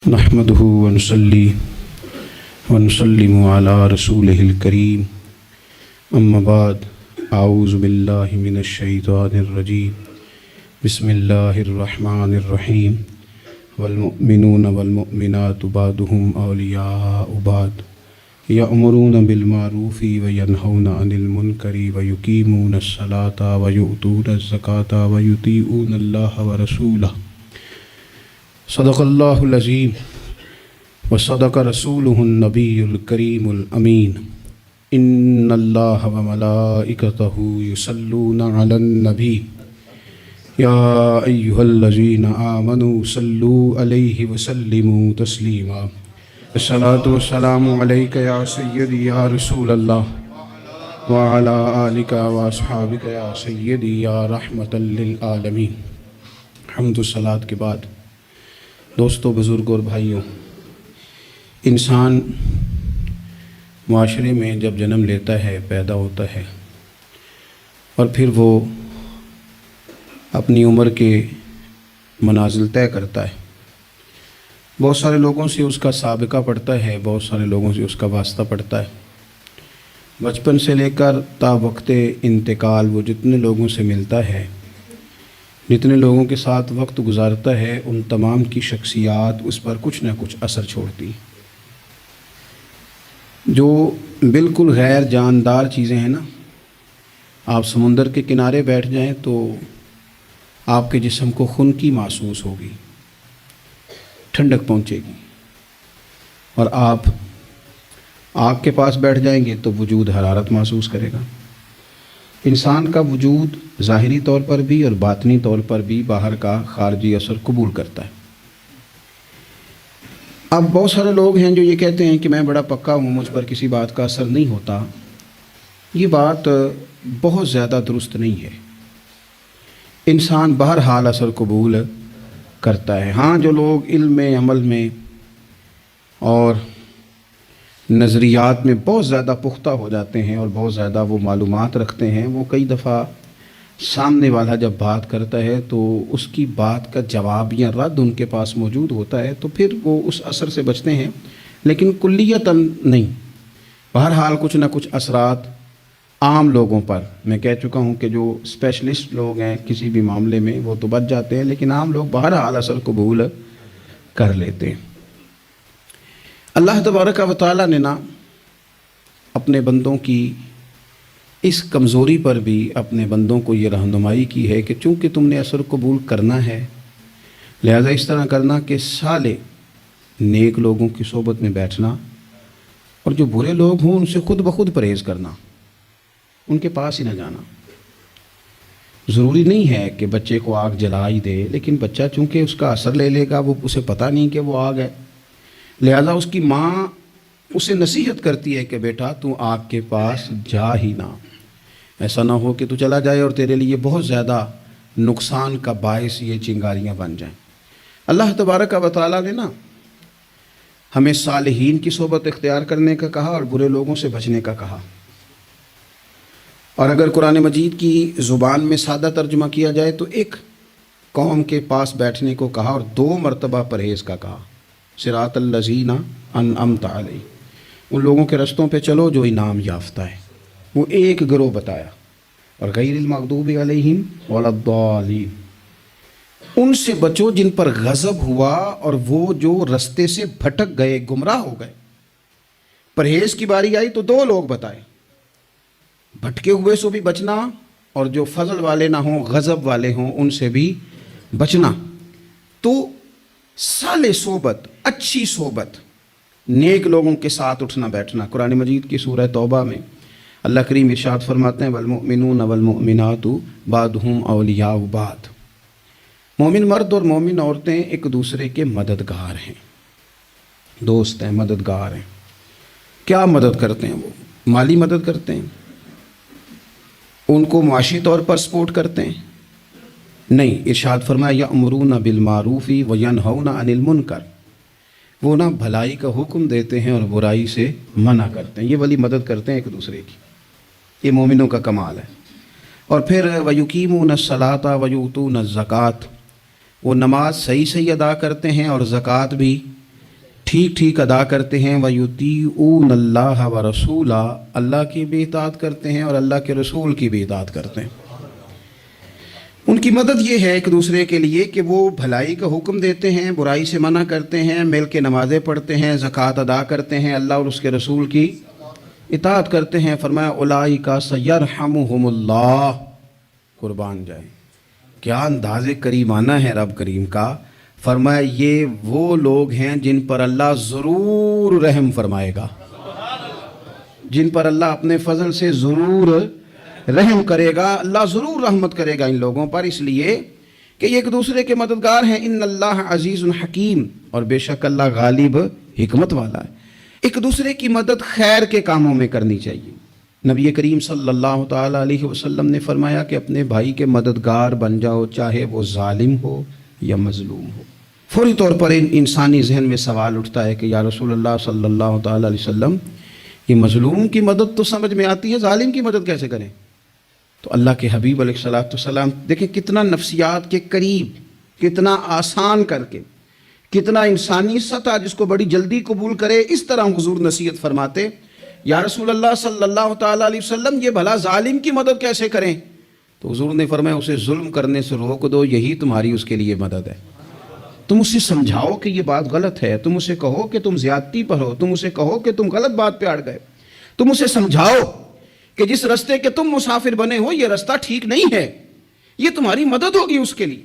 نحمده ونصلي ونسلم على رسوله الكريم اما بعد اعوذ باللہ من الشیطان الرجیم بسم اللہ الرحمن الرحیم والمؤمنون والمؤمنات بعضهم اولیاء بعض یأمرون بالمعروف وینہون عن المنکر ویقیمون الصلاة ویؤتون الزکاة ویطیعون اللہ ورسولہ صدق اللہ العظیم وصدق رسولہ النبی الکریم الامین ان اللہ وملائکتہ یصلون علی النبی یا ایہا الذین آمنوا صلوا علیہ وسلموا تسلیما الصلاة والسلام علیک یا سیدی یا رسول اللہ وعلی آلک واصحابک یا سیدی یا رحمتا للعالمین۔ حمد و صلاۃ کے بعد دوستوں، بزرگوں اور بھائیوں، انسان معاشرے میں جب جنم لیتا ہے، پیدا ہوتا ہے، اور پھر وہ اپنی عمر کے منازل طے کرتا ہے۔ بہت سارے لوگوں سے اس کا سابقہ پڑتا ہے، بہت سارے لوگوں سے اس کا واسطہ پڑتا ہے۔ بچپن سے لے کر تا وقت انتقال وہ جتنے لوگوں سے ملتا ہے، جتنے لوگوں کے ساتھ وقت گزارتا ہے، ان تمام کی شخصیات اس پر کچھ نہ کچھ اثر چھوڑتی۔ جو بالکل غیر جاندار چیزیں ہیں نا، آپ سمندر کے کنارے بیٹھ جائیں تو آپ کے جسم کو خنکی محسوس ہوگی، ٹھنڈک پہنچے گی، اور آپ آگ کے پاس بیٹھ جائیں گے تو وجود حرارت محسوس کرے گا۔ انسان کا وجود ظاہری طور پر بھی اور باطنی طور پر بھی باہر کا خارجی اثر قبول کرتا ہے۔ اب بہت سارے لوگ ہیں جو یہ کہتے ہیں کہ میں بڑا پکا ہوں، مجھ پر کسی بات کا اثر نہیں ہوتا۔ یہ بات بہت زیادہ درست نہیں ہے۔ انسان بہرحال اثر قبول کرتا ہے۔ ہاں، جو لوگ علم میں، عمل میں اور نظریات میں بہت زیادہ پختہ ہو جاتے ہیں اور بہت زیادہ وہ معلومات رکھتے ہیں، وہ کئی دفعہ سامنے والا جب بات کرتا ہے تو اس کی بات کا جواب یا رد ان کے پاس موجود ہوتا ہے، تو پھر وہ اس اثر سے بچتے ہیں، لیکن کلیتاً نہیں۔ بہرحال کچھ نہ کچھ اثرات عام لوگوں پر، میں کہہ چکا ہوں کہ جو اسپیشلسٹ لوگ ہیں کسی بھی معاملے میں وہ تو بچ جاتے ہیں، لیکن عام لوگ بہرحال اثر قبول کر لیتے ہیں۔ اللہ تبارک و تعالیٰ نے نا اپنے بندوں کی اس کمزوری پر بھی اپنے بندوں کو یہ رہنمائی کی ہے کہ چونکہ تم نے اثر قبول کرنا ہے، لہذا اس طرح کرنا کہ صالح نیک لوگوں کی صحبت میں بیٹھنا، اور جو برے لوگ ہوں ان سے خود بخود پرہیز کرنا، ان کے پاس ہی نہ جانا۔ ضروری نہیں ہے کہ بچے کو آگ جلا ہی دے، لیکن بچہ چونکہ اس کا اثر لے لے گا، وہ اسے پتہ نہیں کہ وہ آگ ہے، لہذا اس کی ماں اسے نصیحت کرتی ہے کہ بیٹا تو آگ کے پاس جا ہی نہ، ایسا نہ ہو کہ تو چلا جائے اور تیرے لیے بہت زیادہ نقصان کا باعث یہ چنگاریاں بن جائیں۔ اللہ تبارک و تعالیٰ نے نا ہمیں صالحین کی صحبت اختیار کرنے کا کہا اور برے لوگوں سے بچنے کا کہا، اور اگر قرآن مجید کی زبان میں سادہ ترجمہ کیا جائے تو ایک قوم کے پاس بیٹھنے کو کہا اور 2 مرتبہ پرہیز کا کہا۔ صراط الذین انعمت علیہم، ان لوگوں کے رستوں پہ چلو جو انعام یافتہ ہے، وہ ایک گروہ بتایا، اور غیر المغضوب علیہم ولا الضالین، ان سے بچو جن پر غضب ہوا اور وہ جو رستے سے بھٹک گئے، گمراہ ہو گئے۔ پرہیز کی باری آئی تو 2 لوگ بتائے، بھٹکے ہوئے سے بھی بچنا، اور جو فضل والے نہ ہوں، غضب والے ہوں، ان سے بھی بچنا۔ تو صالح صحبت، اچھی صحبت، نیک لوگوں کے ساتھ اٹھنا بیٹھنا۔ قرآن مجید کی سورہ توبہ میں اللہ کریم ارشاد فرماتے ہیں والمؤمنون والمؤمنات بعضهم اولیاء بعض، مومن مرد اور مومن عورتیں ایک دوسرے کے مددگار ہیں، دوست ہیں، مددگار ہیں۔ کیا مدد کرتے ہیں؟ وہ مالی مدد کرتے ہیں، ان کو معاشی طور پر سپورٹ کرتے ہیں؟ نہیں، ارشاد فرمایا یأمرون بالمعروف وینہون عن المنکر، وہ نہ بھلائی کا حکم دیتے ہیں اور برائی سے منع کرتے ہیں۔ یہ والی مدد کرتے ہیں ایک دوسرے کی، یہ مومنوں کا کمال ہے۔ اور پھر وَيُقِيمُونَ الصَّلَاةَ وَيُؤْتُونَ الزَّكَاةَ، وہ نماز صحیح ادا کرتے ہیں اور زکوٰۃ بھی ٹھیک ٹھیک ادا کرتے ہیں، وَيُطِيعُونَ اللَّهَ وَرَسُولَهُ، اللہ کی بھی اطاعت کرتے ہیں اور اللہ کے رسول کی بھی اطاعت کرتے ہیں۔ ان کی مدد یہ ہے ایک دوسرے کے لیے کہ وہ بھلائی کا حکم دیتے ہیں، برائی سے منع کرتے ہیں، مل کے نمازیں پڑھتے ہیں، زکوٰۃ ادا کرتے ہیں، اللہ اور اس کے رسول کی اطاعت کرتے ہیں۔ فرمایا اولئک سیرحمہم اللہ، قربان جائیں، کیا انداز کریمانہ ہے رب کریم کا۔ فرمایا یہ وہ لوگ ہیں جن پر اللہ ضرور رحم فرمائے گا، جن پر اللہ اپنے فضل سے ضرور رحم کرے گا، اللہ ضرور رحمت کرے گا ان لوگوں پر، اس لیے کہ یہ ایک دوسرے کے مددگار ہیں۔ ان اللہ عزیز حکیم، اور بے شک اللہ غالب حکمت والا ہے۔ ایک دوسرے کی مدد خیر کے کاموں میں کرنی چاہیے۔ نبی کریم صلی اللہ تعالیٰ علیہ وسلم نے فرمایا کہ اپنے بھائی کے مددگار بن جاؤ، چاہے وہ ظالم ہو یا مظلوم ہو۔ فوری طور پر انسانی ذہن میں سوال اٹھتا ہے کہ یا رسول اللہ صلی اللہ تعالیٰ علیہ وسلم، یہ مظلوم کی مدد تو سمجھ میں آتی ہے، ظالم کی مدد کیسے کریں؟ تو اللہ کے حبیب علیہ السلام دیکھیں کتنا نفسیات کے قریب، کتنا آسان کر کے، کتنا انسانی سطح جس کو بڑی جلدی قبول کرے، اس طرح حضور نصیحت فرماتے، یا رسول اللہ صلی اللہ تعالیٰ علیہ وسلم یہ بھلا ظالم کی مدد کیسے کریں؟ تو حضور نے فرمایا اسے ظلم کرنے سے روک دو، یہی تمہاری اس کے لیے مدد ہے۔ تم اسے سمجھاؤ کہ یہ بات غلط ہے، تم اسے کہو کہ تم زیادتی پر ہو، تم اسے کہو کہ تم غلط بات پہ اڑ گئے، تم اسے سمجھاؤ کہ جس رستے کے تم مسافر بنے ہو یہ رستہ ٹھیک نہیں ہے، یہ تمہاری مدد ہوگی اس کے لیے۔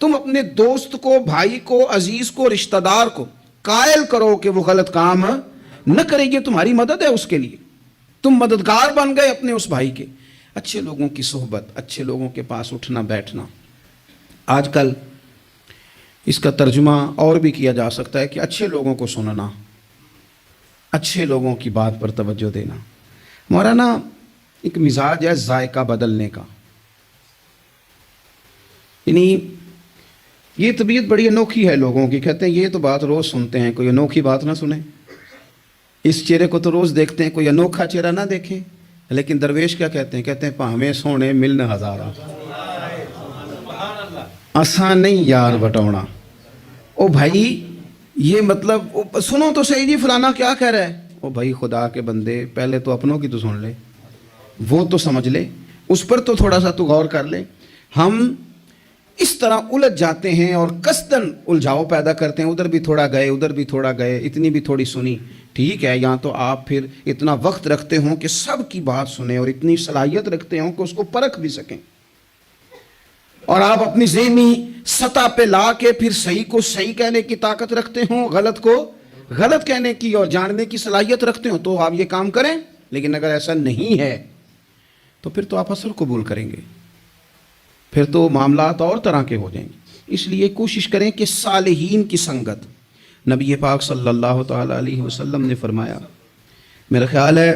تم اپنے دوست کو، بھائی کو، عزیز کو، رشتہ دار کو قائل کرو کہ وہ غلط کام نہ کرے، یہ تمہاری مدد ہے اس کے لیے۔ تم مددگار بن گئے اپنے اس بھائی کے۔ اچھے لوگوں کی صحبت، اچھے لوگوں کے پاس اٹھنا بیٹھنا۔ آج کل اس کا ترجمہ اور بھی کیا جا سکتا ہے کہ اچھے لوگوں کو سننا، اچھے لوگوں کی بات پر توجہ دینا۔ ہمارا نا ایک مزاج ہے ذائقہ بدلنے کا، یعنی یہ طبیعت بڑی انوکھی ہے لوگوں کی، کہتے ہیں یہ تو بات روز سنتے ہیں، کوئی انوکھی بات نہ سنیں، اس چہرے کو تو روز دیکھتے ہیں، کوئی انوکھا چہرہ نہ دیکھیں۔ لیکن درویش کیا کہتے ہیں؟ کہتے ہیں پاویں سونے ملن ہزارہ، آسان نہیں یار بٹونا۔ او بھائی یہ مطلب سنو تو صحیح جی فلانا کیا کہہ رہا ہے۔ او بھائی خدا کے بندے پہلے تو اپنوں کی تو سن لے، وہ تو سمجھ لے، اس پر تو تھوڑا سا تو غور کر لے۔ ہم اس طرح الجھ جاتے ہیں اور قصداً الجھاؤ پیدا کرتے ہیں، ادھر بھی تھوڑا گئے، ادھر بھی تھوڑا گئے، اتنی بھی تھوڑی سنی، ٹھیک ہے، یا تو آپ پھر اتنا وقت رکھتے ہوں کہ سب کی بات سنیں اور اتنی صلاحیت رکھتے ہوں کہ اس کو پرکھ بھی سکیں، اور آپ اپنی ذہنی سطح پہ لا کے پھر صحیح کو صحیح کہنے کی طاقت رکھتے ہوں، غلط کو غلط کہنے کی اور جاننے کی صلاحیت رکھتے ہوں، تو آپ یہ کام کریں۔ لیکن اگر ایسا نہیں ہے تو پھر تو آپ اثر قبول کریں گے، پھر تو معاملات اور طرح کے ہو جائیں گے۔ اس لیے کوشش کریں کہ صالحین کی سنگت، نبی پاک صلی اللہ تعالیٰ علیہ وسلم نے فرمایا، میرا خیال ہے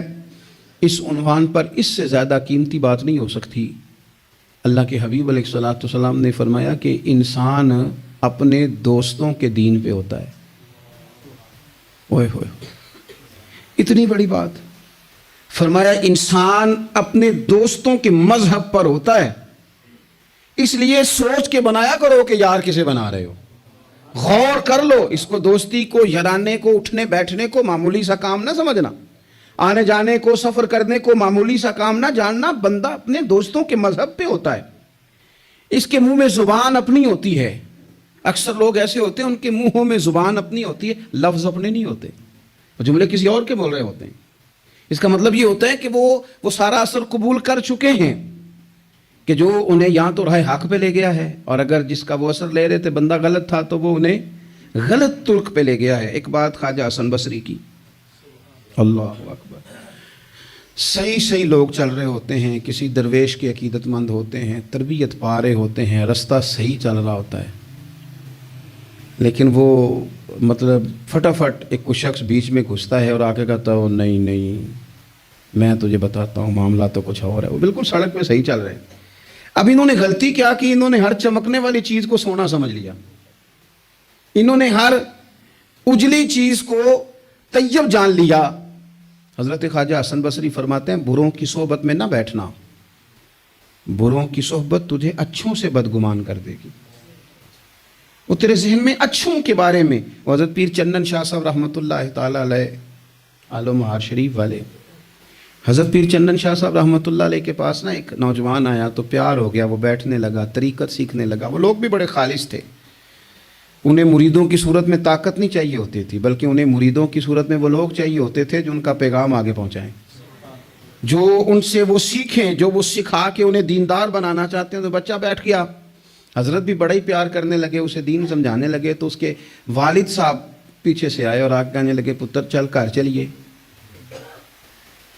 اس عنوان پر اس سے زیادہ قیمتی بات نہیں ہو سکتی۔ اللہ کے حبیب علیہ السلام نے فرمایا کہ انسان اپنے دوستوں کے دین پہ ہوتا ہے۔ اوئے ہوئے، اتنی بڑی بات فرمایا، انسان اپنے دوستوں کے مذہب پر ہوتا ہے۔ اس لیے سوچ کے بنایا کرو کہ یار کسے بنا رہے ہو، غور کر لو، اس کو دوستی کو، یارانے کو، اٹھنے بیٹھنے کو معمولی سا کام نہ سمجھنا، آنے جانے کو، سفر کرنے کو معمولی سا کام نہ جاننا۔ بندہ اپنے دوستوں کے مذہب پہ ہوتا ہے، اس کے منہ میں زبان اپنی ہوتی ہے۔ اکثر لوگ ایسے ہوتے ہیں ان کے منہوں میں زبان اپنی ہوتی ہے، لفظ اپنے نہیں ہوتے، جملے کسی اور کے بول رہے ہوتے ہیں۔ اس کا مطلب یہ ہوتا ہے کہ وہ سارا اثر قبول کر چکے ہیں کہ جو انہیں یہاں تو راہ حق پہ لے گیا ہے، اور اگر جس کا وہ اثر لے رہے تھے بندہ غلط تھا تو وہ انہیں غلط ترک پہ لے گیا ہے۔ ایک بات خواجہ حسن بصری کی، اللہ اکبر، صحیح لوگ چل رہے ہوتے ہیں، کسی درویش کے عقیدت مند ہوتے ہیں، تربیت پا رہے ہوتے ہیں، رستہ صحیح چل رہا ہوتا ہے، لیکن وہ مطلب فٹافٹ ایک کوئی شخص بیچ میں گھستا ہے اور آگے کہتا ہے نہیں میں تجھے بتاتا ہوں معاملہ تو کچھ اور ہے۔ وہ بالکل سڑک پہ صحیح چل رہے ہیں، اب انہوں نے غلطی کیا کی، انہوں نے ہر چمکنے والی چیز کو سونا سمجھ لیا، انہوں نے ہر اجلی چیز کو طیب جان لیا۔ حضرت خواجہ حسن بصری فرماتے ہیں بروں کی صحبت میں نہ بیٹھنا، بروں کی صحبت تجھے اچھوں سے بدگمان کر دے گی۔ وہ تیرے ذہن میں اچھوں کے بارے میں. حضرت پیر چندن شاہ صاحب رحمۃ اللہ تعالیٰ علیہ عالم مہار شریف والے, حضرت پیر چندن شاہ صاحب رحمۃ اللہ علیہ کے پاس نا ایک نوجوان آیا تو پیار ہو گیا, وہ بیٹھنے لگا, طریقت سیکھنے لگا. وہ لوگ بھی بڑے خالص تھے, انہیں مریدوں کی صورت میں طاقت نہیں چاہیے ہوتی تھی, بلکہ انہیں مریدوں کی صورت میں وہ لوگ چاہیے ہوتے تھے جو ان کا پیغام آگے پہنچائیں, جو ان سے وہ سیکھیں, جو وہ سکھا کے انہیں دیندار بنانا چاہتے ہیں. تو بچہ بیٹھ گیا, حضرت بھی بڑا ہی پیار کرنے لگے, اسے دین سمجھانے لگے. تو اس کے والد صاحب پیچھے سے آئے اور آگے کہنے لگے, پتر چل گھر چلیے.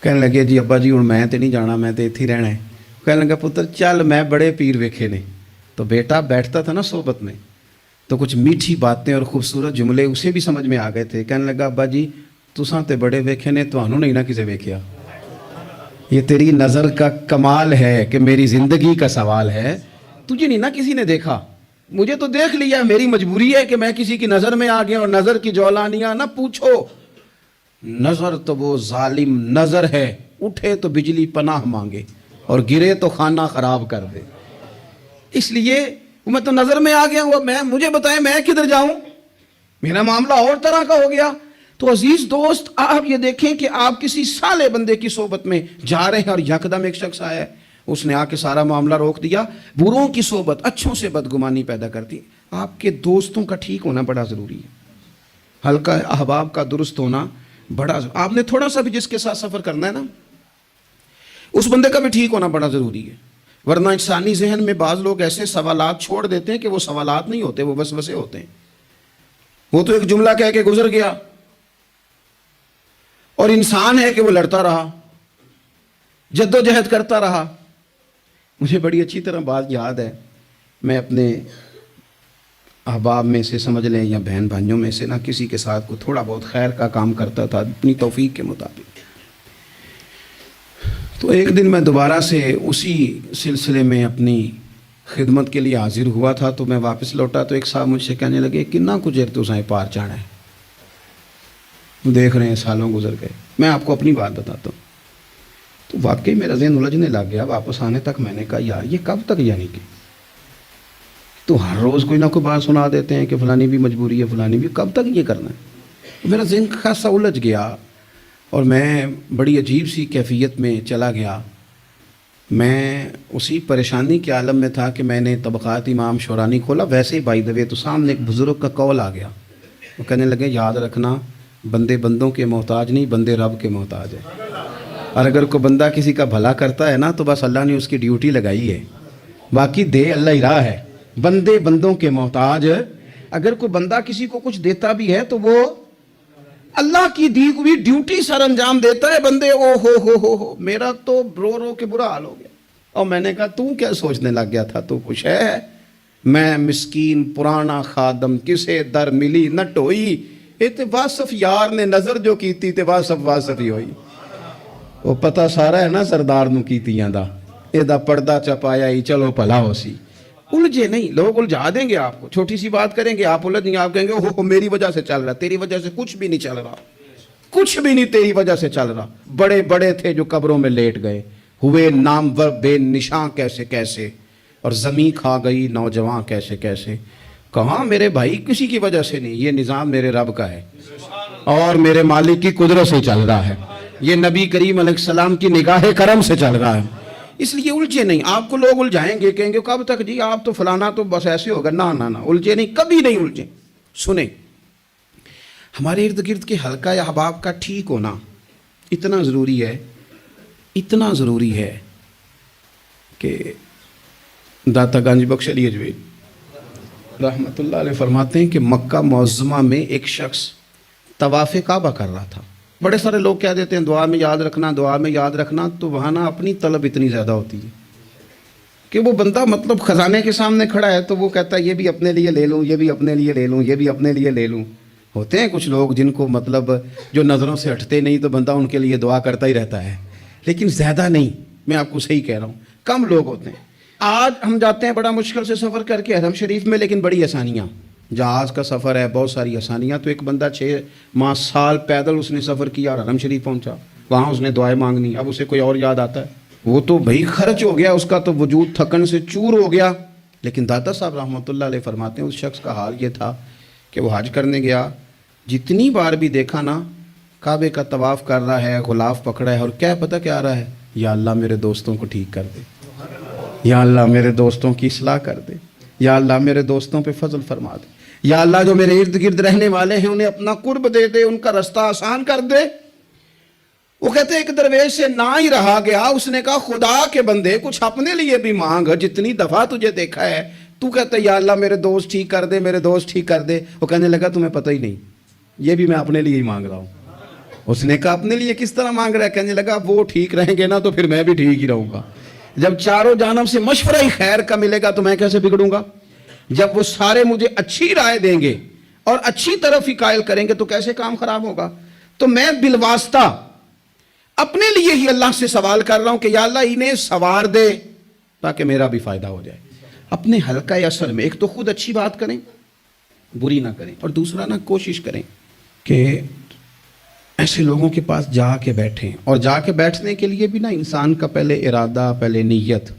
کہنے لگے جی ابا جی ہوں میں تے نہیں جانا, میں تے اتھی رہنا ہے. کہنے لگا پتر چل میں بڑے پیر ویکھے نے. تو بیٹا بیٹھتا تھا نا صحبت میں, تو کچھ میٹھی باتیں اور خوبصورت جملے اسے بھی سمجھ میں آ گئے تھے. کہنے لگا ابا جی تساں تے بڑے ویکھے نے, تانوں نہیں نہ کسے ویکھیا. یہ تیری نظر کا کمال ہے کہ میری زندگی کا سوال ہے, تجھے نہیں نہ کسی نے دیکھا, مجھے تو دیکھ لیا. میری مجبوری ہے کہ میں کسی کی نظر میں آ گیا, اور نظر کی جولانیاں نہ پوچھو. نظر تو وہ ظالم نظر ہے, اٹھے تو بجلی پناہ مانگے اور گرے تو خانہ خراب کر دے. اس لیے میں تو نظر میں آ گیا ہوں, مجھے بتائیں میں کدھر جاؤں, میرا معاملہ اور طرح کا ہو گیا. تو عزیز دوست آپ یہ دیکھیں کہ آپ کسی صالح بندے کی صحبت میں جا رہے ہیں اور یکدم ایک شخص آیا ہے, اس نے آ کے سارا معاملہ روک دیا. بروں کی صحبت اچھوں سے بدگمانی پیدا کرتی. آپ کے دوستوں کا ٹھیک ہونا بڑا ضروری ہے, حلقہ احباب کا درست ہونا بڑا ضروری. آپ نے تھوڑا سا بھی جس کے ساتھ سفر کرنا ہے نا, اس بندے کا بھی ٹھیک ہونا بڑا ضروری ہے. ورنہ انسانی ذہن میں بعض لوگ ایسے سوالات چھوڑ دیتے ہیں کہ وہ سوالات نہیں ہوتے, وہ وسوسے ہوتے ہیں. وہ تو ایک جملہ کہہ کے گزر گیا, اور انسان ہے کہ وہ لڑتا رہا, جد و جہد کرتا رہا. مجھے بڑی اچھی طرح بات یاد ہے, میں اپنے احباب میں سے سمجھ لیں یا بہن بھائیوں میں سے نہ کسی کے ساتھ کو تھوڑا بہت خیر کا کام کرتا تھا اپنی توفیق کے مطابق. تو ایک دن میں دوبارہ سے اسی سلسلے میں اپنی خدمت کے لیے حاضر ہوا تھا. تو میں واپس لوٹا تو ایک صاحب مجھ سے کہنے لگے کنا کچھ تو سائیں پار چڑھا ہے, دیکھ رہے ہیں سالوں گزر گئے. میں آپ کو اپنی بات بتاتا ہوں. تو واقعی میرا ذہن الجھنے لگ گیا. واپس آنے تک میں نے کہا یار یہ کب تک, یعنی کہ تو ہر روز کوئی نہ کوئی بات سنا دیتے ہیں کہ فلانی بھی مجبوری ہے, فلانی بھی, کب تک یہ کرنا ہے. میرا ذہن خاصا الجھ گیا اور میں بڑی عجیب سی کیفیت میں چلا گیا. میں اسی پریشانی کے عالم میں تھا کہ میں نے طبقات امام شورانی کھولا. ویسے ہی بائی دوے تو سامنے ایک بزرگ کا قول آ گیا. وہ کہنے لگے یاد رکھنا بندے بندوں کے محتاج نہیں, بندے رب کے محتاج ہیں. اور اگر کوئی بندہ کسی کا بھلا کرتا ہے نا تو بس اللہ نے اس کی ڈیوٹی لگائی ہے, باقی دے اللہ ہی راہ ہے. بندے بندوں کے محتاج, اگر کوئی بندہ کسی کو کچھ دیتا بھی ہے تو وہ اللہ کی دی ہوئی ڈیوٹی سر انجام دیتا ہے. بندے او ہو میرا تو رو رو کے برا حال ہو گیا. اور میں نے کہا تو کیا سوچنے لگ گیا تھا, تو کچھ ہے, میں مسکین پرانا خادم کسے در ملی نہ ٹوئی, تے واصف یار نے نظر جو کیتی تے واصف ہی ہوئی. وہ پتہ سارا ہے نا سردار نو کیتیاں دا, اے دا پردہ چپایا ہی چلو بھلا ہو سی. الجھے نہیں, لوگ الجھا دیں گے آپ کو, چھوٹی سی بات کریں گے آپ الجھ نہیں, آپ کہیں گے اوہ میری وجہ سے چل رہا. تیری وجہ سے کچھ بھی نہیں چل رہا, کچھ بھی نہیں تیری وجہ سے چل رہا. بڑے بڑے تھے جو قبروں میں لیٹ گئے, ہوئے نامور بے نشاں کیسے کیسے, اور زمین کھا گئی نوجوان کیسے کیسے. کہاں میرے بھائی کسی کی وجہ سے نہیں, یہ نظام میرے رب کا ہے اور میرے مالک کی قدرت سے چل رہا ہے. یہ نبی کریم علیہ السلام کی نگاہ کرم سے چل رہا ہے. اس لیے الجھے نہیں. آپ کو لوگ الجھائیں گے, کہیں گے کب تک جی آپ تو فلانا تو بس ایسے ہوگا. نہ الجھے نہیں, کبھی نہیں الجھے. سنیں, ہمارے ارد گرد کے حلقہ یا احباب کا ٹھیک ہونا اتنا ضروری ہے, اتنا ضروری ہے کہ داتا گنج بخش علی اجوی رحمۃ اللہ علیہ فرماتے ہیں کہ مکہ معظمہ میں ایک شخص طواف کعبہ کر رہا تھا. بڑے سارے لوگ کہہ دیتے ہیں دعا میں یاد رکھنا, دعا میں یاد رکھنا. تو وہاں نا اپنی طلب اتنی زیادہ ہوتی ہے کہ وہ بندہ مطلب خزانے کے سامنے کھڑا ہے تو وہ کہتا ہے یہ بھی اپنے لیے لے لوں, یہ بھی اپنے لیے لے لوں, یہ بھی اپنے لیے لے لوں. ہوتے ہیں کچھ لوگ جن کو مطلب جو نظروں سے ہٹتے نہیں, تو بندہ ان کے لیے دعا کرتا ہی رہتا ہے, لیکن زیادہ نہیں. میں آپ کو صحیح کہہ رہا ہوں, کم لوگ ہوتے ہیں. آج ہم جاتے ہیں بڑا مشکل سے سفر کر کے حرم شریف میں, لیکن بڑی آسانیاں, جہاز کا سفر ہے, بہت ساری آسانیاں. تو ایک بندہ 6 ماہ سال پیدل اس نے سفر کیا اور حرم شریف پہنچا, وہاں اس نے دعائیں مانگنی. اب اسے کوئی اور یاد آتا ہے, وہ تو بھائی خرچ ہو گیا اس کا, تو وجود تھکن سے چور ہو گیا, لیکن داتا صاحب رحمۃ اللہ علیہ فرماتے ہیں اس شخص کا حال یہ تھا کہ وہ حج کرنے گیا، جتنی بار بھی دیکھا نا کعبے کا طواف کر رہا ہے، غلاف پکڑا ہے، اور کیا پتہ کیا آ رہا ہے، یا اللہ میرے دوستوں کو ٹھیک کر دے، یا اللہ میرے دوستوں کی اصلاح کر دے، یا اللہ میرے دوستوں پہ فضل فرما دے، یا اللہ جو میرے ارد گرد رہنے والے ہیں انہیں اپنا قرب دے دے، ان کا رستہ آسان کر دے۔ وہ کہتے ہیں ایک درویش سے نہ ہی رہا گیا، اس نے کہا خدا کے بندے کچھ اپنے لیے بھی مانگ، جتنی دفعہ تجھے دیکھا ہے تو کہتا ہے یا اللہ میرے دوست ٹھیک کر دے، میرے دوست ٹھیک کر دے۔ وہ کہنے لگا تمہیں پتہ ہی نہیں، یہ بھی میں اپنے لیے ہی مانگ رہا ہوں۔ اس نے کہا اپنے لیے کس طرح مانگ رہا ہے؟ کہنے لگا وہ ٹھیک رہیں گے نا تو پھر میں بھی ٹھیک ہی رہوں گا، جب چاروں جانب سے مشورہ ہی خیر کا ملے گا تو میں کیسے بگڑوں گا؟ جب وہ سارے مجھے اچھی رائے دیں گے اور اچھی طرف ہی قائل کریں گے تو کیسے کام خراب ہوگا؟ تو میں بالواسطہ اپنے لیے ہی اللہ سے سوال کر رہا ہوں کہ یا اللہ انہیں سوار دے تاکہ میرا بھی فائدہ ہو جائے۔ اپنے حلقہ اصل میں ایک تو خود اچھی بات کریں، بری نہ کریں، اور دوسرا نہ کوشش کریں کہ ایسے لوگوں کے پاس جا کے بیٹھیں، اور جا کے بیٹھنے کے لیے بھی نا انسان کا پہلے ارادہ، پہلے نیت۔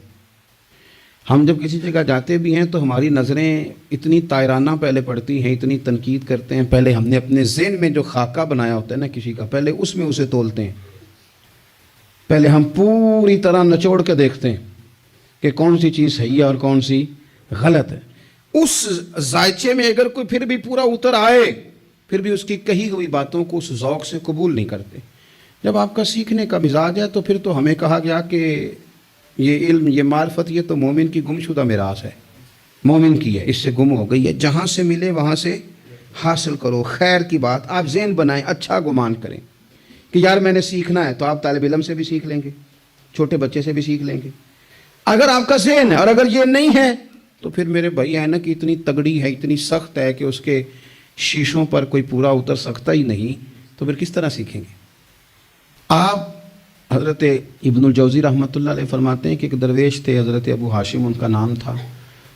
ہم جب کسی جگہ جاتے بھی ہیں تو ہماری نظریں اتنی طائرانہ پہلے پڑتی ہیں، اتنی تنقید کرتے ہیں، پہلے ہم نے اپنے ذہن میں جو خاکہ بنایا ہوتا ہے نا کسی کا، پہلے اس میں اسے تولتے ہیں، پہلے ہم پوری طرح نچوڑ کے دیکھتے ہیں کہ کون سی چیز صحیح ہے اور کون سی غلط ہے۔ اس ذائچے میں اگر کوئی پھر بھی پورا اتر آئے، پھر بھی اس کی کہی ہوئی باتوں کو اس ذوق سے قبول نہیں کرتے۔ جب آپ کا سیکھنے کا مزاج ہے تو پھر تو ہمیں کہا گیا کہ یہ علم، یہ معرفت، یہ تو مومن کی گم شدہ میراث ہے، مومن کی ہے، اس سے گم ہو گئی ہے، جہاں سے ملے وہاں سے حاصل کرو۔ خیر کی بات آپ ذہن بنائیں، اچھا گمان کریں کہ یار میں نے سیکھنا ہے، تو آپ طالب علم سے بھی سیکھ لیں گے، چھوٹے بچے سے بھی سیکھ لیں گے۔ اگر آپ کا ذہن ہے اور اگر یہ نہیں ہے تو پھر میرے بھائی اینا کی اتنی تگڑی ہے، اتنی سخت ہے کہ اس کے شیشوں پر کوئی پورا اتر سکتا ہی نہیں، تو پھر کس طرح سیکھیں گے؟ آپ حضرت ابن الجوزی رحمۃ اللہ علیہ فرماتے ہیں کہ ایک درویش تھے، حضرت ابو ہاشم ان کا نام تھا۔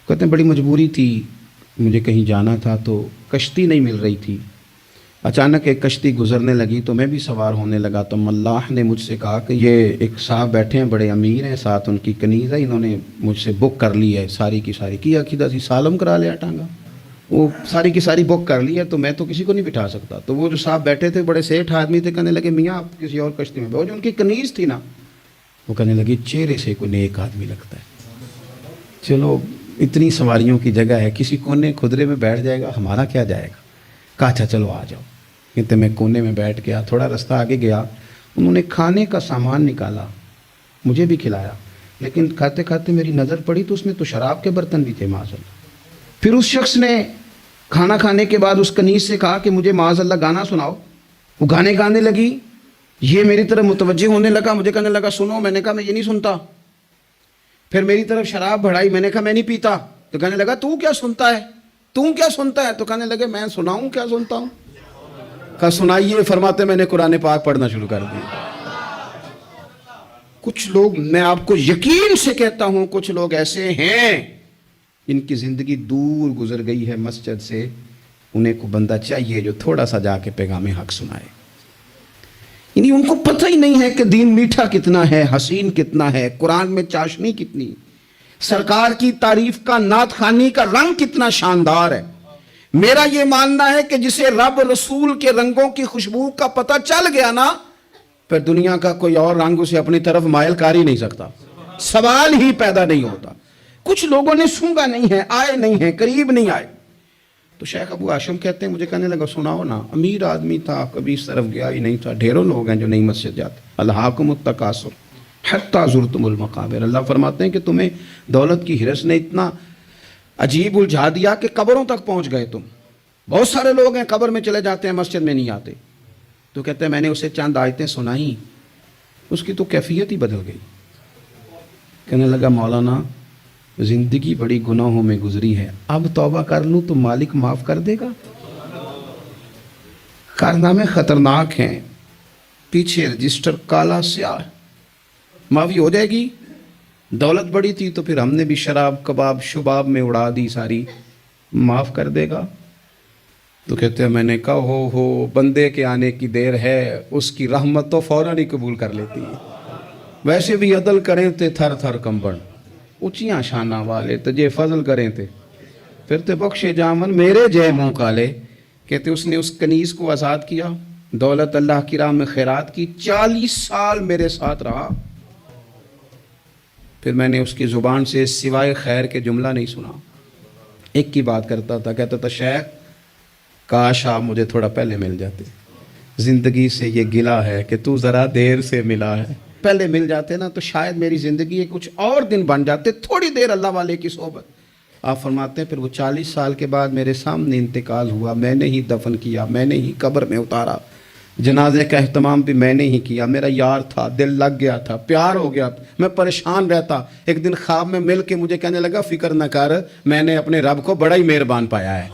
کہتے ہیں بڑی مجبوری تھی، مجھے کہیں جانا تھا تو کشتی نہیں مل رہی تھی، اچانک ایک کشتی گزرنے لگی تو میں بھی سوار ہونے لگا، تو ملاح نے مجھ سے کہا کہ یہ ایک صاحب بیٹھے ہیں، بڑے امیر ہیں، ساتھ ان کی کنیز ہے، انہوں نے مجھ سے بک کر لی ہے ساری کی ساری، کیا عقیدہ سی سالم کرا لیا ٹانگا، وہ ساری کی ساری بک کر لی ہے، تو میں تو کسی کو نہیں بٹھا سکتا۔ تو وہ جو صاحب بیٹھے تھے بڑے سیٹھ آدمی تھے، کہنے لگے میاں آپ کسی اور کشتی میں بیٹھو، جو ان کی کنیز تھی نا، وہ کہنے لگی چہرے سے کوئی نیک آدمی لگتا ہے، چلو اتنی سواریوں کی جگہ ہے، کسی کونے کھدرے میں بیٹھ جائے گا، ہمارا کیا جائے گا۔ کہا اچھا چلو آ جاؤ۔ کہتے میں کونے میں بیٹھ گیا، تھوڑا رستہ آگے گیا، انہوں نے کھانے کا سامان نکالا، مجھے بھی کھلایا، لیکن کھاتے کھاتے میری نظر پڑی تو اس میں تو شراب کے برتن بھی تھے معاذ اللہ۔ پھر اس شخص نے کھانا کھانے کے بعد اس کنیز سے کہا کہ مجھے معاذ اللہ گانا سناؤ۔ وہ گانے گانے لگی، یہ میری طرف متوجہ ہونے لگا، مجھے کہنے لگا سنو، میں نے کہا میں یہ نہیں سنتا۔ پھر میری طرف شراب بڑھائی، میں نے کہا میں نہیں پیتا، تو کہنے لگا تو کیا سنتا ہے، تو کیا سنتا ہے؟ تو کہنے لگے میں سناؤں کیا سنتا ہوں؟ کہا سنائیے۔ فرماتے میں نے قرآن پاک پڑھنا شروع کر دیا۔ کچھ لوگ، میں آپ کو یقین سے کہتا ہوں، کچھ لوگ ایسے ہیں جن کی زندگی دور گزر گئی ہے مسجد سے، انہیں کو بندہ چاہیے جو تھوڑا سا جا کے پیغام حق سنائے۔ یعنی ان کو پتہ ہی نہیں ہے کہ دین میٹھا کتنا ہے، حسین کتنا ہے، قرآن میں چاشنی کتنی، سرکار کی تعریف کا، نعت خوانی کا رنگ کتنا شاندار ہے۔ میرا یہ ماننا ہے کہ جسے رب رسول کے رنگوں کی خوشبو کا پتہ چل گیا نا، پھر دنیا کا کوئی اور رنگ اسے اپنی طرف مائل کر ہی نہیں سکتا، سوال ہی پیدا نہیں ہوتا۔ کچھ لوگوں نے سونگا نہیں ہے، آئے نہیں ہیں، قریب نہیں آئے۔ تو شیخ ابو ہاشم کہتے ہیں مجھے کہنے لگا سناؤ نا، امیر آدمی تھا، کبھی اس طرف گیا ہی نہیں تھا، ڈھیروں لوگ ہیں جو نہیں مسجد جاتے، الہاکم التکاثر حتی زرتم المقابر۔ اللہ فرماتے ہیں کہ تمہیں دولت کی ہرس نے اتنا عجیب الجھا دیا کہ قبروں تک پہنچ گئے تم۔ بہت سارے لوگ ہیں قبر میں چلے جاتے ہیں، مسجد میں نہیں آتے۔ تو کہتے ہیں میں نے اسے چند آیتیں سنائیں، اس کی تو کیفیت ہی بدل گئی۔ کہنے لگا مولانا زندگی بڑی گناہوں میں گزری ہے، اب توبہ کر لوں تو مالک معاف کر دے گا؟ کارنامے خطرناک ہیں، پیچھے رجسٹر کالا سیاہ، معافی ہو جائے گی۔ دولت بڑی تھی تو پھر ہم نے بھی شراب کباب شباب میں اڑا دی ساری، معاف کر دے گا؟ تو کہتے ہیں میں نے کہا ہو بندے کے آنے کی دیر ہے، اس کی رحمت تو فوراً ہی قبول کر لیتی ہے، ویسے بھی عدل کریں تے تھر تھر کمبن، اونچیاں شاناں والے تجھے فضل کریں تھے پھر تے بخشے جامن میرے جے منہ کالے. کہتے اس نے اس کنیز کو آزاد کیا, دولت اللہ کی راہ میں خیرات کی, 40 سال میرے ساتھ رہا. پھر میں نے اس کی زبان سے سوائے خیر کے جملہ نہیں سنا. ایک کی بات کرتا تھا, کہتا تھا شیخ کاش آپ مجھے تھوڑا پہلے مل جاتے, زندگی سے یہ گلا ہے کہ تو ذرا دیر سے ملا ہے. پہلے مل جاتے نا تو شاید میری زندگی کے کچھ اور دن بن جاتے, تھوڑی دیر اللہ والے کی صحبت. آپ فرماتے ہیں پھر وہ 40 سال کے بعد میرے سامنے انتقال ہوا, میں نے ہی دفن کیا, میں نے ہی قبر میں اتارا, جنازے کا اہتمام بھی میں نے ہی کیا. میرا یار تھا, دل لگ گیا تھا, پیار ہو گیا, میں پریشان رہتا. ایک دن خواب میں مل کے مجھے کہنے لگا فکر نہ کر, میں نے اپنے رب کو بڑا ہی مہربان پایا ہے,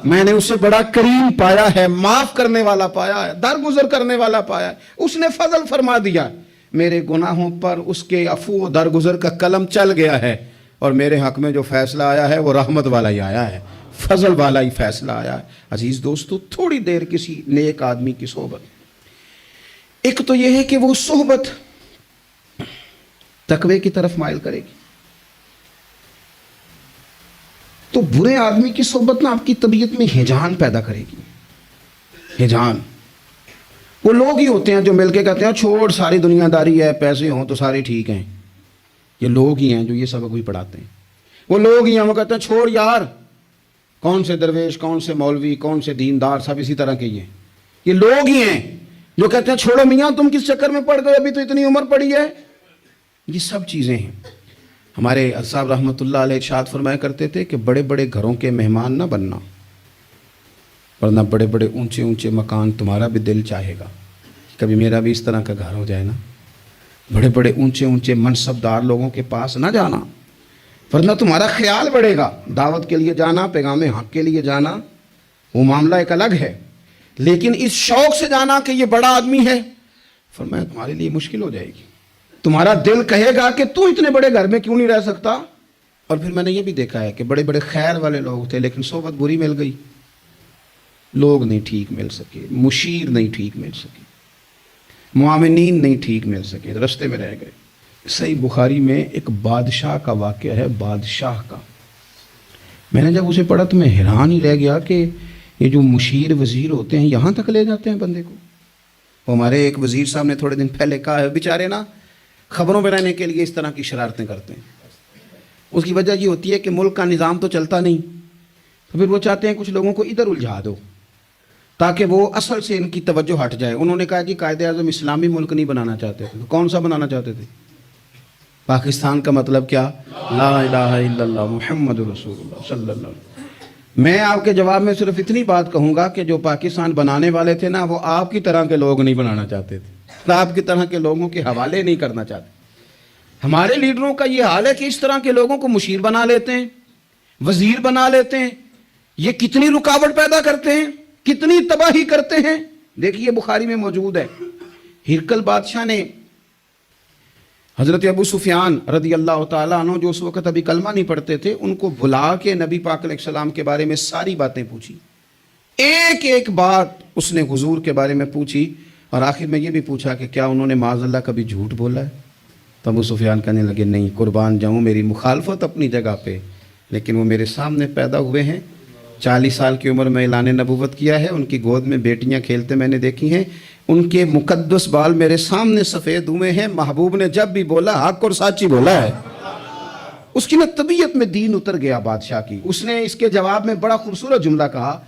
میں نے اسے بڑا کریم پایا ہے, معاف کرنے والا پایا ہے, درگزر کرنے والا پایا ہے. اس نے فضل فرما دیا, میرے گناہوں پر اس کے عفو و درگزر کا قلم چل گیا ہے, اور میرے حق میں جو فیصلہ آیا ہے وہ رحمت والا ہی آیا ہے, فضل والا ہی فیصلہ آیا ہے. عزیز دوستو, تھوڑی دیر کسی نیک آدمی کی صحبت, ایک تو یہ ہے کہ وہ صحبت تقوی کی طرف مائل کرے گی. تو برے آدمی کی صحبت نا آپ کی طبیعت میں ہیجان پیدا کرے گی. ہیجان, وہ لوگ ہی ہوتے ہیں جو مل کے کہتے ہیں چھوڑ ساری دنیا داری ہے, پیسے ہوں تو سارے ٹھیک ہیں. یہ لوگ ہی ہیں جو یہ سبق بھی پڑھاتے ہیں. وہ لوگ ہی ہیں وہ کہتے ہیں چھوڑ یار, کون سے درویش, کون سے مولوی, کون سے دیندار, سب اسی طرح کے ہی ہیں. یہ لوگ ہی ہیں جو کہتے ہیں چھوڑو میاں تم کس چکر میں پڑ گئے, ابھی تو اتنی عمر پڑی ہے. یہ سب چیزیں ہیں. ہمارے صاحب رحمۃ اللہ علیہ ارشاد فرمایا کرتے تھے کہ بڑے بڑے گھروں کے مہمان نہ بننا, ورنہ بڑے بڑے اونچے اونچے مکان تمہارا بھی دل چاہے گا کبھی میرا بھی اس طرح کا گھر ہو جائے نا. بڑے بڑے اونچے اونچے منصب دار لوگوں کے پاس نہ جانا, ورنہ تمہارا خیال بڑھے گا. دعوت کے لیے جانا, پیغام حق کے لیے جانا, وہ معاملہ ایک الگ ہے, لیکن اس شوق سے جانا کہ یہ بڑا آدمی ہے, فرمایا تمہارے لیے مشکل ہو جائے گی. تمہارا دل کہے گا کہ تو اتنے بڑے گھر میں کیوں نہیں رہ سکتا. اور پھر میں نے یہ بھی دیکھا ہے کہ بڑے بڑے خیر والے لوگ تھے لیکن صحبت بری مل گئی, لوگ نہیں ٹھیک مل سکے, مشیر نہیں ٹھیک مل سکے, معاونین نہیں ٹھیک مل سکے, رستے میں رہ گئے. صحیح بخاری میں ایک بادشاہ کا واقعہ ہے, بادشاہ کا. میں نے جب اسے پڑھا تو میں حیران ہی رہ گیا کہ یہ جو مشیر وزیر ہوتے ہیں یہاں تک لے جاتے ہیں بندے کو. ہمارے ایک وزیر صاحب نے تھوڑے دن پہلے کہا ہے بیچارے نا خبروں میں رہنے کے لیے اس طرح کی شرارتیں کرتے ہیں. اس کی وجہ یہ ہوتی ہے کہ ملک کا نظام تو چلتا نہیں, تو پھر وہ چاہتے ہیں کچھ لوگوں کو ادھر الجھا دو تاکہ وہ اصل سے ان کی توجہ ہٹ جائے. انہوں نے کہا کہ قائد اعظم اسلامی ملک نہیں بنانا چاہتے تھے, کون سا بنانا چاہتے تھے؟ پاکستان کا مطلب کیا؟ لا الہ الا اللہ محمد رسول اللہ صلی اللہ علیہ وسلم. میں آپ کے جواب میں صرف اتنی بات کہوں گا کہ جو پاکستان بنانے والے تھے نا وہ آپ کی طرح کے لوگ نہیں بنانا چاہتے تھے, آپ کی طرح کے لوگوں کے حوالے نہیں کرنا چاہتے. ہمارے لیڈروں کا یہ حال ہے کہ اس طرح کے لوگوں کو مشیر بنا لیتے ہیں, وزیر بنا لیتے ہیں. یہ کتنی رکاوٹ پیدا کرتے ہیں, کتنی تباہی کرتے ہیں. دیکھیے بخاری میں موجود ہے, ہرقل بادشاہ نے حضرت ابو سفیان رضی اللہ تعالیٰ عنہ جو اس وقت ابھی کلمہ نہیں پڑھتے تھے ان کو بلا کے نبی پاک علیہ السلام کے بارے میں ساری باتیں پوچھی. ایک ایک بات اس نے حضور کے بارے میں پوچھی, اور آخر میں یہ بھی پوچھا کہ کیا انہوں نے معاذ اللہ کبھی جھوٹ بولا ہے. تو ابو سفیان کہنے لگے نہیں, قربان جاؤں میری مخالفت اپنی جگہ پہ, لیکن وہ میرے سامنے پیدا ہوئے ہیں, 40 سال کی عمر میں اعلان نبوت کیا ہے, ان کی گود میں بیٹیاں کھیلتے میں نے دیکھی ہیں, ان کے مقدس بال میرے سامنے سفید ہوئے ہیں, محبوب نے جب بھی بولا حق اور سچی بولا ہے. اس کی نا طبیعت میں دین اتر گیا بادشاہ کی. اس نے اس کے جواب میں بڑا خوبصورت جملہ کہا,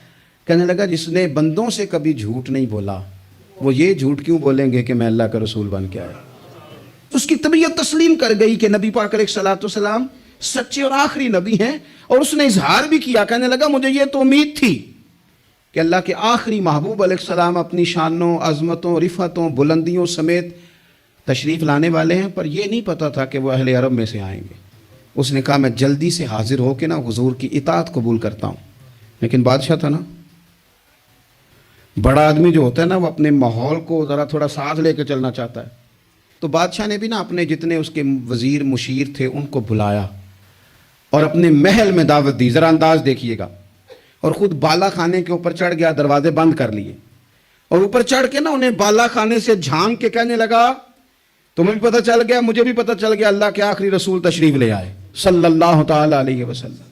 کہنے لگا جس نے بندوں سے کبھی جھوٹ نہیں بولا وہ یہ جھوٹ کیوں بولیں گے کہ میں اللہ کا رسول بن کے آیا. اس کی طبیعت تسلیم کر گئی کہ نبی پاک علیہ الصلوۃ والسلام سچے اور آخری نبی ہیں, اور اس نے اظہار بھی کیا, کہنے لگا مجھے یہ تو امید تھی کہ اللہ کے آخری محبوب علیہ السلام اپنی شانوں, عظمتوں, رفعتوں, بلندیوں سمیت تشریف لانے والے ہیں, پر یہ نہیں پتا تھا کہ وہ اہل عرب میں سے آئیں گے. اس نے کہا میں جلدی سے حاضر ہو کے نا حضور کی اطاعت قبول کرتا ہوں. لیکن بادشاہ تھا نا, بڑا آدمی جو ہوتا ہے نا وہ اپنے ماحول کو ذرا تھوڑا ساتھ لے کے چلنا چاہتا ہے. تو بادشاہ نے بھی نا اپنے جتنے اس کے وزیر مشیر تھے ان کو بلایا اور اپنے محل میں دعوت دی. ذرا انداز دیکھیے گا. اور خود بالا خانے کے اوپر چڑھ گیا, دروازے بند کر لیے, اور اوپر چڑھ کے نا انہیں بالا خانے سے جھانک کے کہنے لگا تمہیں بھی پتہ چل گیا, مجھے بھی پتہ چل گیا اللہ کے آخری رسول تشریف لے آئے. صلی اللہ تعالی علیہ وسلم۔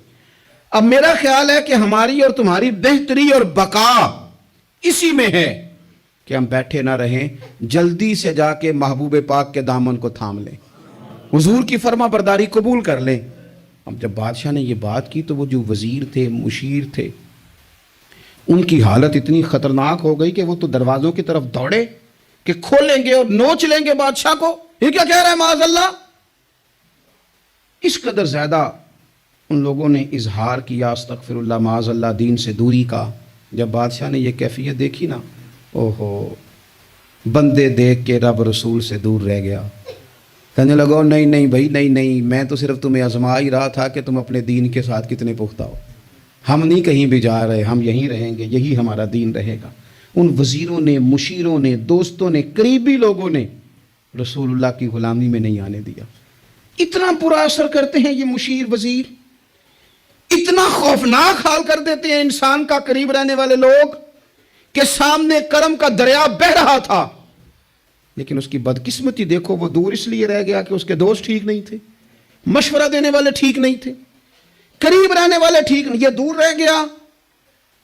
اب میرا خیال ہے کہ ہماری اور تمہاری بہتری اور بقا اسی میں ہے کہ ہم بیٹھے نہ رہیں، جلدی سے جا کے محبوب پاک کے دامن کو تھام لیں، حضور کی فرما برداری قبول کر لیں۔ اب جب بادشاہ نے یہ بات کی تو وہ جو وزیر تھے، مشیر تھے، ان کی حالت اتنی خطرناک ہو گئی کہ وہ تو دروازوں کی طرف دوڑے کہ کھولیں گے اور نوچ لیں گے بادشاہ کو، یہ کیا کہہ رہا ہے معاذ اللہ۔ اس قدر زیادہ ان لوگوں نے اظہار کیا استغفر اللہ معاذ اللہ دین سے دوری کا۔ جب بادشاہ نے یہ کیفیت دیکھی نا، اوہو، بندے دیکھ کے رب رسول سے دور رہ گیا، کہنے لگو نہیں نہیں بھائی، نہیں، میں تو صرف تمہیں آزما ہی رہا تھا کہ تم اپنے دین کے ساتھ کتنے پختہ ہو، ہم نہیں کہیں بھی جا رہے، ہم یہیں رہیں گے، یہی ہمارا دین رہے گا۔ ان وزیروں نے، مشیروں نے، دوستوں نے، قریبی لوگوں نے رسول اللہ کی غلامی میں نہیں آنے دیا۔ اتنا برا اثر کرتے ہیں یہ مشیر وزیر، اتنا خوفناک حال کر دیتے ہیں انسان کا قریب رہنے والے لوگ کہ سامنے کرم کا دریا بہہ رہا تھا، لیکن اس کی بدقسمتی دیکھو، وہ دور اس لیے رہ گیا کہ اس کے دوست ٹھیک نہیں تھے، مشورہ دینے والے ٹھیک نہیں تھے، قریب رہنے والے ٹھیک نہیں، یہ دور رہ گیا۔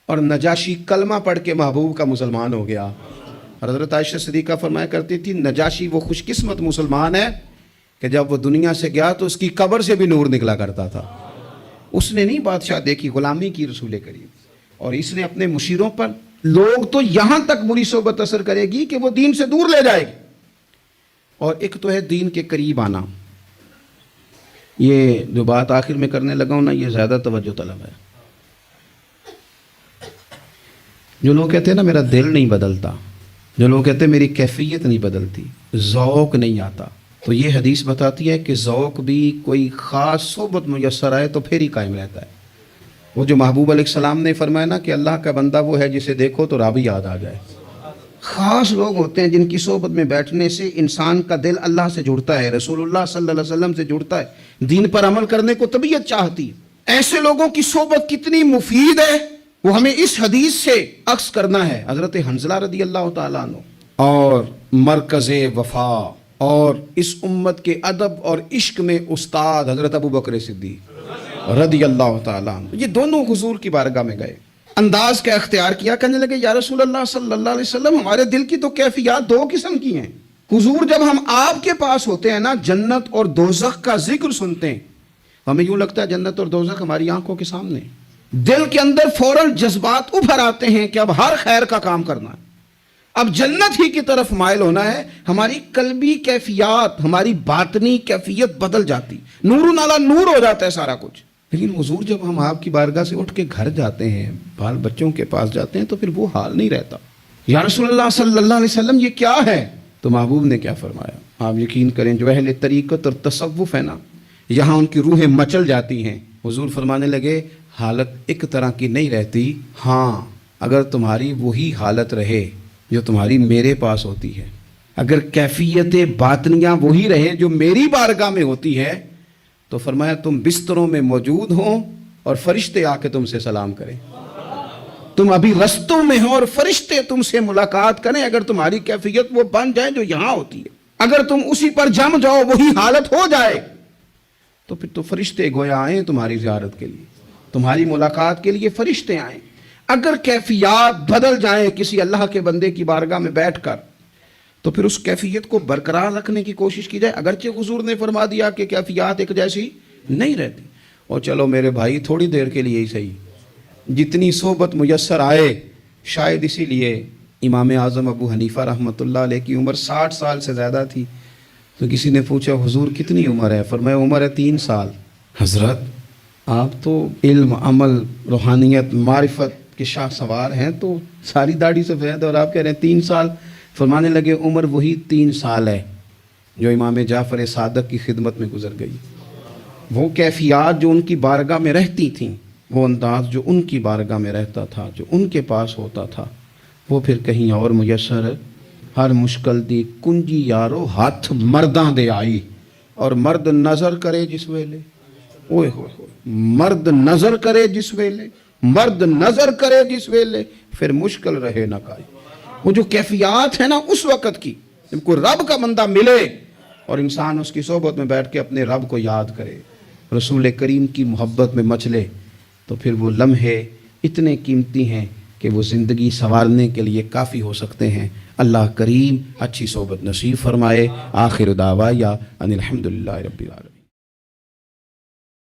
اور نجاشی کلمہ پڑھ کے محبوب کا مسلمان ہو گیا۔ حضرت عائشہ صدیقہ فرمایا کرتی تھی نجاشی وہ خوش قسمت مسلمان ہے کہ جب وہ دنیا سے گیا تو اس کی قبر سے بھی نور نکلا کرتا تھا۔ اس نے نہیں بادشاہ دیکھی، غلامی کی رسول کریم، اور اس نے اپنے مشیروں پر لوگ تو یہاں تک بری صحبت اثر کرے گی کہ وہ دین سے دور لے جائے گی۔ اور ایک تو ہے دین کے قریب آنا، یہ جو بات آخر میں کرنے لگا ہوں نا، یہ زیادہ توجہ طلب ہے۔ جو لوگ کہتے ہیں نا میرا دل نہیں بدلتا، جو لوگ کہتے ہیں میری کیفیت نہیں بدلتی، ذوق نہیں آتا، تو یہ حدیث بتاتی ہے کہ ذوق بھی کوئی خاص صحبت میسر آئے تو پھر ہی قائم رہتا ہے۔ وہ جو محبوب علیہ السلام نے فرمایا نا کہ اللہ کا بندہ وہ ہے جسے دیکھو تو رب یاد آ جائے۔ خاص لوگ ہوتے ہیں جن کی صحبت میں بیٹھنے سے انسان کا دل اللہ سے جڑتا ہے، رسول اللہ صلی اللہ علیہ وسلم سے جڑتا ہے، دین پر عمل کرنے کو طبیعت چاہتی ہے۔ ایسے لوگوں کی صحبت کتنی مفید ہے وہ ہمیں اس حدیث سے عکس کرنا ہے۔ حضرت حنظلہ رضی اللہ تعالیٰ عنہ اور مرکز وفا اور اس امت کے ادب اور عشق میں استاد حضرت ابو بکر صدیق رضی اللہ تعالیٰ عنہ، یہ دونوں حضور کی بارگاہ میں گئے، انداز کا اختیار کیا، کہنے لگے یا رسول اللہ صلی اللہ علیہ وسلم ہمارے دل کی تو کیفیات دو قسم کی ہیں۔ حضور جب ہم آپ کے پاس ہوتے ہیں نا، جنت اور دوزخ کا ذکر سنتے ہیں، ہمیں یوں لگتا ہے جنت اور دوزخ ہماری آنکھوں کے سامنے، دل کے اندر فوراً جذبات ابھر آتے ہیں کہ اب ہر خیر کا کام کرنا ہے، اب جنت ہی کی طرف مائل ہونا ہے۔ ہماری قلبی کیفیات، ہماری باطنی کیفیت بدل جاتی، نور نالا نور ہو جاتا ہے سارا کچھ۔ لیکن حضور جب ہم آپ کی بارگاہ سے اٹھ کے گھر جاتے ہیں، بال بچوں کے پاس جاتے ہیں، تو پھر وہ حال نہیں رہتا۔ یا رسول اللہ صلی اللہ علیہ وسلم یہ کیا ہے؟ تو محبوب نے کیا فرمایا؟ آپ یقین کریں جو اہل طریقت اور تصوف ہے نا، یہاں ان کی روحیں مچل جاتی ہیں۔ حضور فرمانے لگے حالت ایک طرح کی نہیں رہتی، ہاں اگر تمہاری وہی حالت رہے جو تمہاری میرے پاس ہوتی ہے، اگر کیفیت باطنیہ وہی رہے جو میری بارگاہ میں ہوتی ہے، تو فرمایا تم بستروں میں موجود ہوں اور فرشتے آ کے تم سے سلام کریں، تم ابھی رستوں میں ہو اور فرشتے تم سے ملاقات کریں، اگر تمہاری کیفیت وہ بن جائے جو یہاں ہوتی ہے، اگر تم اسی پر جم جاؤ، وہی حالت ہو جائے، تو پھر تو فرشتے گویا آئیں تمہاری زیارت کے لیے، تمہاری ملاقات کے لیے فرشتے آئیں۔ اگر کیفیات بدل جائیں کسی اللہ کے بندے کی بارگاہ میں بیٹھ کر، تو پھر اس کیفیت کو برقرار رکھنے کی کوشش کی جائے، اگرچہ حضور نے فرما دیا کہ کیفیات ایک جیسی نہیں رہتی۔ اور چلو میرے بھائی تھوڑی دیر کے لیے ہی صحیح، جتنی صحبت میسر آئے، شاید اسی لیے امام اعظم ابو حنیفہ رحمۃ اللہ علیہ کی عمر 60 سال سے زیادہ تھی، تو کسی نے پوچھا حضور کتنی عمر ہے؟ فرمایا عمر ہے 3 سال۔ حضرت آپ تو علم، عمل، روحانیت، معرفت کے شاہ سوار ہیں، تو ساری داڑھی سفید اور آپ کہہ رہے ہیں 3 سال۔ فرمانے لگے عمر وہی 3 سال ہے جو امام جعفر صادق کی خدمت میں گزر گئی۔ وہ کیفیات جو ان کی بارگاہ میں رہتی تھیں، وہ انداز جو ان کی بارگاہ میں رہتا تھا، جو ان کے پاس ہوتا تھا، وہ پھر کہیں اور میسر۔ ہر مشکل دی کنجی یارو ہاتھ مرداں دے آئی، اور مرد نظر کرے جس ویلے، اوئے ہوئے مرد نظر کرے جس ویلے، مرد نظر کرے جس ویلے، پھر مشکل رہے نہ کائی۔ وہ جو کیفیات ہے نا اس وقت کی، جب کوئی رب کا بندہ ملے اور انسان اس کی صحبت میں بیٹھ کے اپنے رب کو یاد کرے، رسول کریم کی محبت میں مچلے تو پھر وہ لمحے اتنے قیمتی ہیں کہ وہ زندگی سنوارنے کے لیے کافی ہو سکتے ہیں۔ اللہ کریم اچھی صحبت نصیب فرمائے۔ آخر دعوایا ان الحمدللہ رب العالمین۔